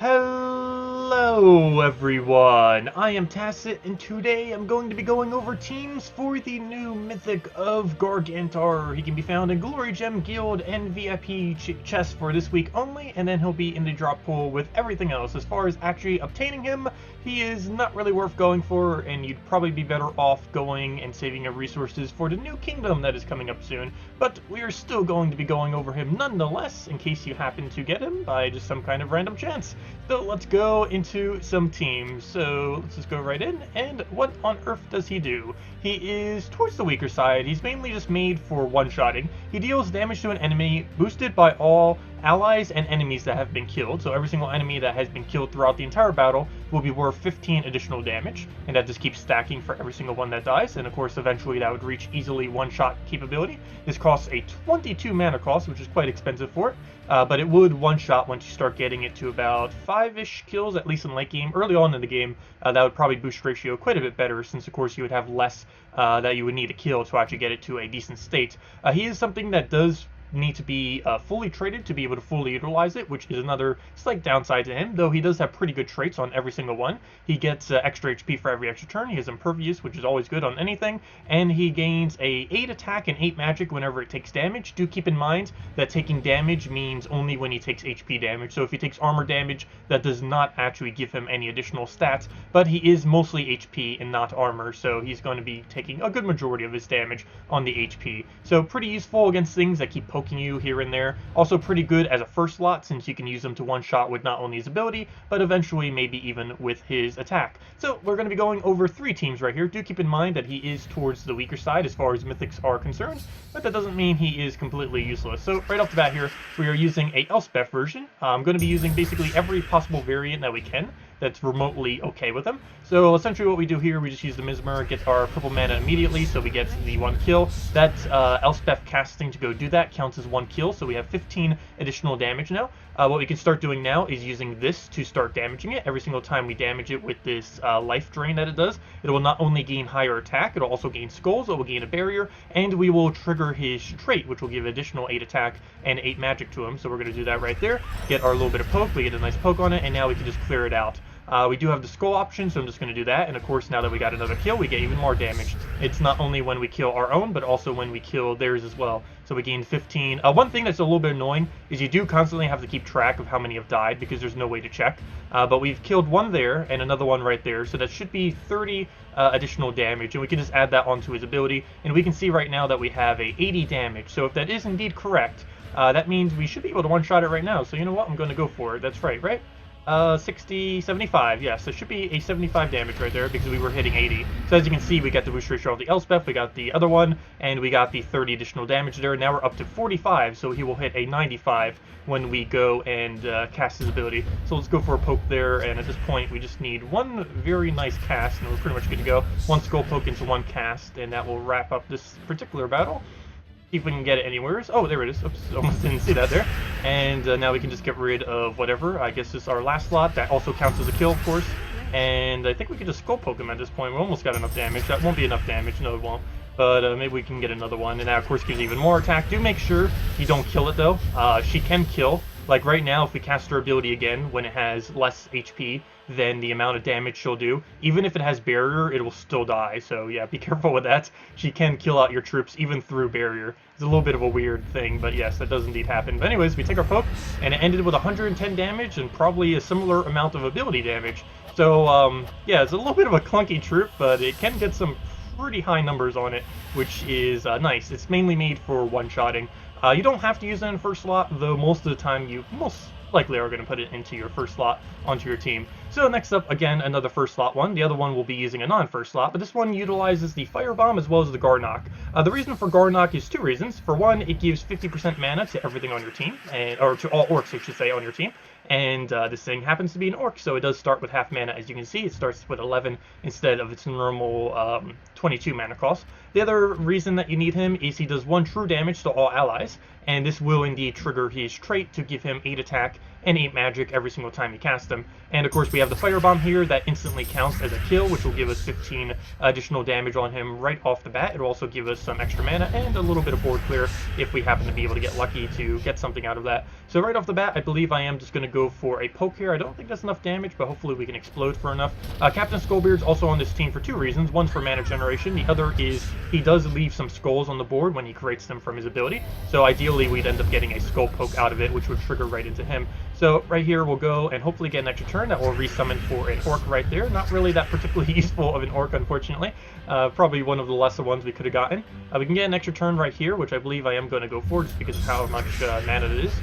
Hello everyone, I am Tacet, and today I'm going to be going over teams for the new mythic of Gargantaur. He can be found in Glory Gem Guild and VIP chest for this week only, and then he'll be in the drop pool with everything else. As far as actually obtaining him, he is not really worth going for, and you'd probably be better off going and saving your resources for the new kingdom that is coming up soon. But we are still going to be going over him nonetheless, in case you happen to get him by just some kind of random chance. So let's go into some teams. So let's just go right in. And what on earth does he do? He is towards the weaker side. He's mainly just made for one-shotting. He deals damage to an enemy boosted by all allies and enemies that have been killed. So every single enemy that has been killed throughout the entire battle will be worth 15 additional damage. And that just keeps stacking for every single one that dies. And of course, eventually that would reach easily one-shot capability. This costs a 22 mana cost, which is quite expensive for it. But it would one-shot once you start getting it to about 5-ish kills, at least in late game. Early on in the game, that would probably boost ratio quite a bit better, since of course you would have less that you would need to kill to actually get it to a decent state. He is something that does need to be fully traded to be able to fully utilize it, which is another slight downside to him, though he does have pretty good traits on every single one. He gets extra HP for every extra turn, he has impervious, which is always good on anything, and he gains a 8 attack and 8 magic whenever it takes damage. Do keep in mind that taking damage means only when he takes HP damage, so if he takes armor damage, that does not actually give him any additional stats, but he is mostly HP and not armor, so he's going to be taking a good majority of his damage on the HP. So pretty useful against things that keep poking you here and there. Also pretty good as a first slot, since you can use him to one-shot with not only his ability, but eventually maybe even with his attack. So we're going to be going over 3 teams right here. Do keep in mind that he is towards the weaker side as far as mythics are concerned, but that doesn't mean he is completely useless. So right off the bat here, we are using a Elspeth version. I'm going to be using basically every possible variant that we can that's remotely okay with him. So essentially what we do here, we just use the Mesmer, get our purple mana immediately, so we get the 1 kill. That Elspeth casting to go do that counts as 1 kill, so we have 15 additional damage now. What we can start doing now is using this to start damaging it. Every single time we damage it with this life drain that it does, it will not only gain higher attack, it will also gain skulls, it will gain a barrier, and we will trigger his trait, which will give additional 8 attack and 8 magic to him. So we're going to do that right there, get our little bit of poke, we get a nice poke on it, and now we can just clear it out. We do have the skull option, so I'm just going to do that, and of course now that we got another kill, we get even more damage. It's not only when we kill our own, but also when we kill theirs as well. So we gain 15. One thing that's a little bit annoying is you do constantly have to keep track of how many have died, because there's no way to check. But we've killed 1 there, and another 1 right there, so that should be 30 additional damage, and we can just add that onto his ability, and we can see right now that we have a 80 damage. So if that is indeed correct, that means we should be able to one-shot it right now. So you know what, I'm going to go for it. That's right? 60, 75, yes, it should be a 75 damage right there because we were hitting 80. So as you can see, we got the boost ratio of the Elspeth, we got the other one, and we got the 30 additional damage there. Now we're up to 45, so he will hit a 95 when we go and cast his ability. So let's go for a poke there, and at this point we just need 1 very nice cast, and we're pretty much good to go. 1 skull poke into 1 cast, and that will wrap up this particular battle. See if we can get it anywhere. Oh, there it is. Oops, almost didn't see that there. And now we can just get rid of whatever. I guess this is our last slot. That also counts as a kill, of course. And I think we can just skull poke him at this point. We almost got enough damage. That won't be enough damage. No, it won't. But maybe we can get another one. And that, of course, gives even more attack. Do make sure you don't kill it, though. She can kill. Like right now, if we cast her ability again when it has less HP than the amount of damage she'll do, even if it has barrier, it will still die. So yeah, be careful with that. She can kill out your troops even through barrier. It's a little bit of a weird thing, but yes, that does indeed happen. But anyways, we take our poke, and it ended with 110 damage and probably a similar amount of ability damage. So yeah, it's a little bit of a clunky troop, but it can get some pretty high numbers on it, which is nice. It's mainly made for one-shotting. You don't have to use it in first slot, though most of the time you most likely are going to put it into your first slot onto your team. So next up, again, another first slot one. The other one will be using a non-first slot, but this one utilizes the Firebomb as well as the Garnock. The reason for Garnock is 2 reasons. For one, it gives 50% mana to everything on your team, or to all orcs, I should say, on your team. And this thing happens to be an orc, so it does start with half mana. As you can see, it starts with 11 instead of its normal 22 mana cost. The other reason that you need him is he does 1 true damage to all allies, and this will indeed trigger his trait to give him 8 attack and 8 magic every single time you cast him. And of course we have the Firebomb here that instantly counts as a kill, which will give us 15 additional damage on him right off the bat. It'll also give us some extra mana and a little bit of board clear if we happen to be able to get lucky to get something out of that. So right off the bat, I believe I am just going to go for a poke here. I don't think that's enough damage, but hopefully we can explode for enough. Captain Skullbeard's also on this team for 2 reasons. One's for mana generation. The other is he does leave some skulls on the board when he creates them from his ability. So ideally we'd end up getting a skull poke out of it, which would trigger right into him. So right here we'll go and hopefully get an extra turn that will resummon for an orc right there. Not really that particularly useful of an orc, unfortunately. Probably one of the lesser ones we could have gotten. We can get an extra turn right here, which I believe I am going to go for just because of how much mana it is.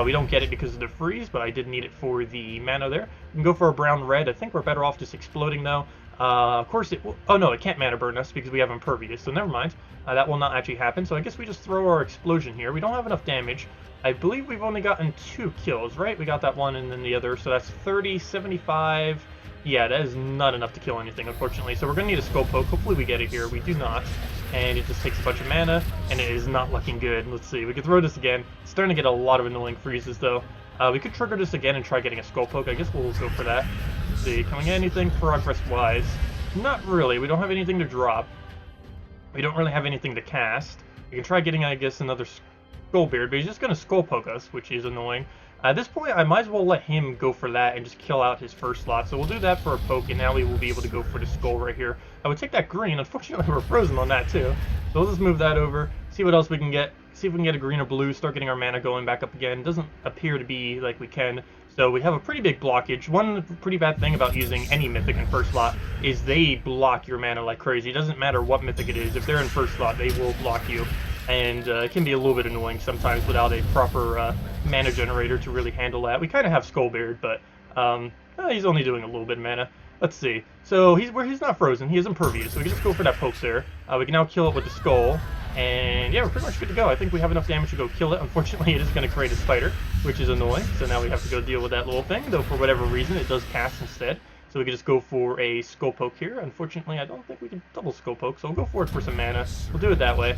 We don't get it because of the freeze, but I did need it for the mana there. We can go for a brown-red. I think we're better off just exploding though. Of course it will, oh no, it can't mana burn us because we have impervious, so never mind. That will not actually happen, so I guess we just throw our explosion here. We don't have enough damage. I believe we've only gotten 2 kills, right? We got that one and then the other, so that's 30, 75. Yeah, that is not enough to kill anything, unfortunately. So we're going to need a skull poke. Hopefully we get it here. We do not. And it just takes a bunch of mana, and it is not looking good. Let's see. We could throw this again. It's starting to get a lot of annoying freezes, though. We could trigger this again and try getting a skull poke. I guess we'll go for that. Let's see. Can we get anything progress-wise? Not really. We don't have anything to drop. We don't really have anything to cast. We can try getting, I guess, another Skullbeard, but he's just going to skull poke us, which is annoying. At this point, I might as well let him go for that and just kill out his first slot. So we'll do that for a poke, and now we will be able to go for the skull right here. I would take that green. Unfortunately, we're frozen on that too. So we'll just move that over, see what else we can get. See if we can get a green or blue, start getting our mana going back up again. Doesn't appear to be like we can. So we have a pretty big blockage. One pretty bad thing about using any mythic in first slot is they block your mana like crazy. It doesn't matter what mythic it is. If they're in first slot, they will block you. And it can be a little bit annoying sometimes without a proper mana generator to really handle that. We kind of have Skullbeard, but he's only doing a little bit of mana. Let's see. So he's not frozen. He is impervious, so we can just go for that poke there. We can now kill it with the skull. And yeah, we're pretty much good to go. I think we have enough damage to go kill it. Unfortunately, it is going to create a spider, which is annoying. So now we have to go deal with that little thing, though for whatever reason it does cast instead. So we can just go for a skull poke here. Unfortunately, I don't think we can double skull poke, so we'll go for it for some mana. We'll do it that way.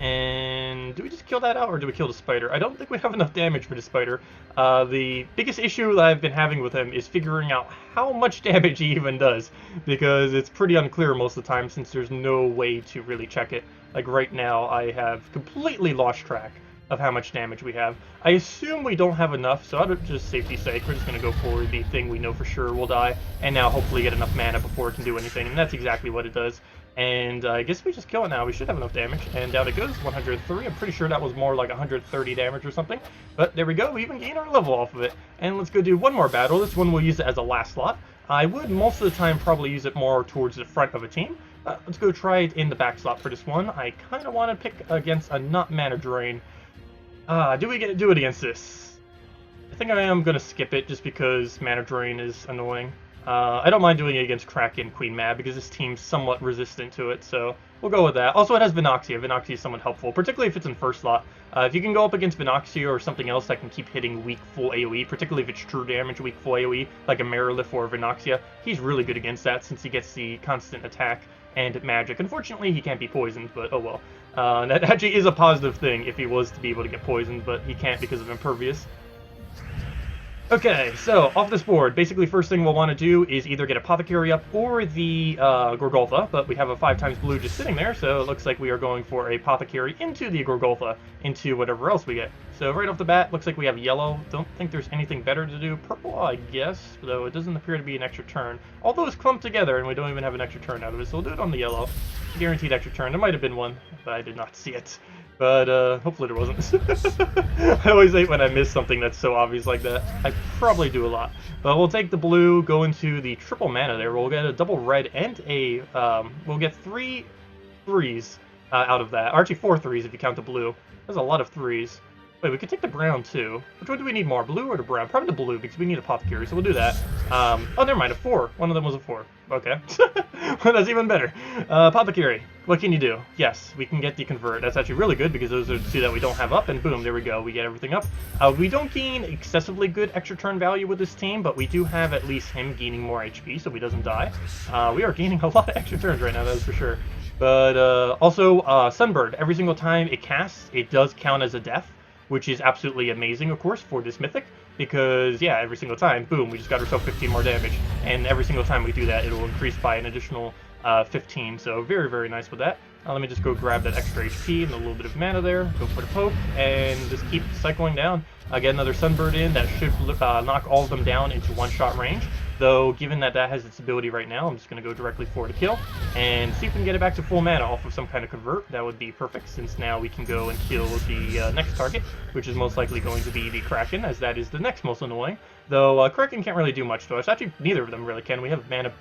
And do we just kill that out, or do we kill the spider? I don't think we have enough damage for the spider. The biggest issue that I've been having with him is figuring out how much damage he even does, because it's pretty unclear most of the time since there's no way to really check it. Like right now, I have completely lost track of how much damage we have. I assume we don't have enough, so out of just safety's sake, we're just going to go for the thing we know for sure will die, and now hopefully get enough mana before it can do anything, and that's exactly what it does. And I guess we just kill it now. We should have enough damage. And down it goes, 103. I'm pretty sure that was more like 130 damage or something. But there we go. We even gained our level off of it. And let's go do one more battle. This one we'll use it as a last slot. I would most of the time probably use it more towards the front of a team. Let's go try it in the back slot for this one. I kind of want to pick against a not mana drain. Do we get to do it against this? I think I am going to skip it just because mana drain is annoying. I don't mind doing it against Kraken Queen Mad because this team's somewhat resistant to it, so we'll go with that. Also, it has Vinoxia. Vinoxia is somewhat helpful, particularly if it's in first slot. If you can go up against Vinoxia or something else that can keep hitting weak full AoE, particularly if it's true damage weak full AoE, like a Merilith or Vinoxia, he's really good against that since he gets the constant attack and magic. Unfortunately, he can't be poisoned, but oh well. That actually is a positive thing if he was to be able to get poisoned, but he can't because of Impervious. Okay, so off this board, basically first thing we'll want to do is either get Apothecary up or the Gorgonthor, but we have a 5x blue just sitting there, so it looks like we are going for a Apothecary into the Gorgonthor, into whatever else we get. So right off the bat, looks like we have yellow. Don't think there's anything better to do. Purple, I guess, though it doesn't appear to be an extra turn. All those clumped together, and we don't even have an extra turn out of it, so we'll do it on the yellow. Guaranteed extra turn. There might have been one, but I did not see it. But hopefully there wasn't. I always hate when I miss something that's so obvious like that. I probably do a lot. But we'll take the blue, go into the triple mana there. We'll get a double red and a... we'll get 3 threes out of that. Or actually 4 threes if you count the blue. That's a lot of threes. Wait, we could take the brown too. Which one do we need more, blue or the brown? Probably the blue, because we need apothecary, so we'll do that. Oh, never mind, a 4. One of them was a 4. Okay. Well, that's even better. Apothecary, what can you do? Yes, we can get the convert. That's actually really good, because those are the two that we don't have up, and boom, there we go. We get everything up. We don't gain excessively good extra turn value with this team, but we do have at least him gaining more HP, so he doesn't die. We are gaining a lot of extra turns right now, that is for sure. But also, Sunbird, every single time it casts, it does count as a death, which is absolutely amazing, of course, for this mythic, because, yeah, every single time, boom, we just got ourselves 15 more damage, and every single time we do that, it'll increase by an additional 15, so very, very nice with that. Let me just go grab that extra HP and a little bit of mana there, go for the poke, and just keep cycling down. Get another Sunbird in, that should knock all of them down into one-shot range. Though, given that that has its ability right now, I'm just going to go directly for the kill, and see if we can get it back to full mana off of some kind of convert. That would be perfect, since now we can go and kill the next target, which is most likely going to be the Kraken, as that is the next most annoying. Though, Kraken can't really do much to us. Actually, neither of them really can. We have mana,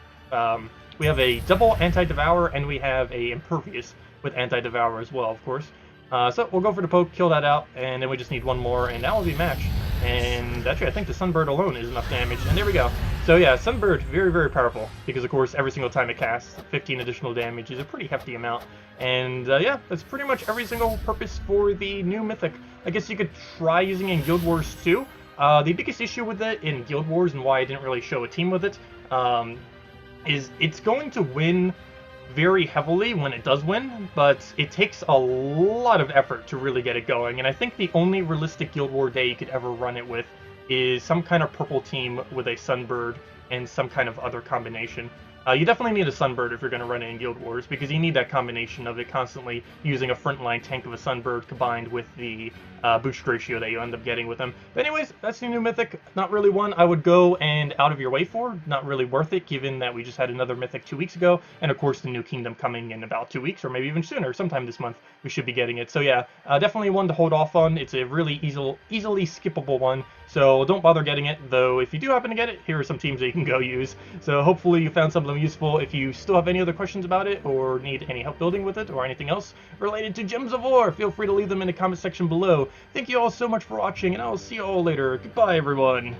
we have a double anti-devour, and we have a impervious with anti-devour as well, of course. So we'll go for the poke, kill that out, and then we just need one more, and that will be matched. And actually, I think the Sunbird alone is enough damage, and there we go. So yeah, Sunbird, very, very powerful, because of course, every single time it casts, 15 additional damage is a pretty hefty amount. And yeah, that's pretty much every single purpose for the new Mythic. I guess you could try using it in Guild Wars too. The biggest issue with it in Guild Wars, and why I didn't really show a team with it, is it's going to win very heavily when it does win, but it takes a lot of effort to really get it going, and I think the only realistic Guild War day you could ever run it with is some kind of purple team with a Sunbird and some kind of other combination. You definitely need a Sunbird if you're going to run it in Guild Wars, because you need that combination of it constantly using a frontline tank of a Sunbird combined with the boost ratio that you end up getting with them. But anyways, that's the new Mythic. Not really one I would go and out of your way for. Not really worth it, given that we just had another Mythic 2 weeks ago, and of course the new Kingdom coming in about 2 weeks, or maybe even sooner, sometime this month we should be getting it. So yeah, definitely one to hold off on. It's a really easily skippable one, so don't bother getting it, though if you do happen to get it, here are some teams that you can go use. So hopefully you found something useful. If you still have any other questions about it, or need any help building with it, or anything else related to Gems of War, feel free to leave them in the comment section below. Thank you all so much for watching, and I'll see you all later. Goodbye, everyone!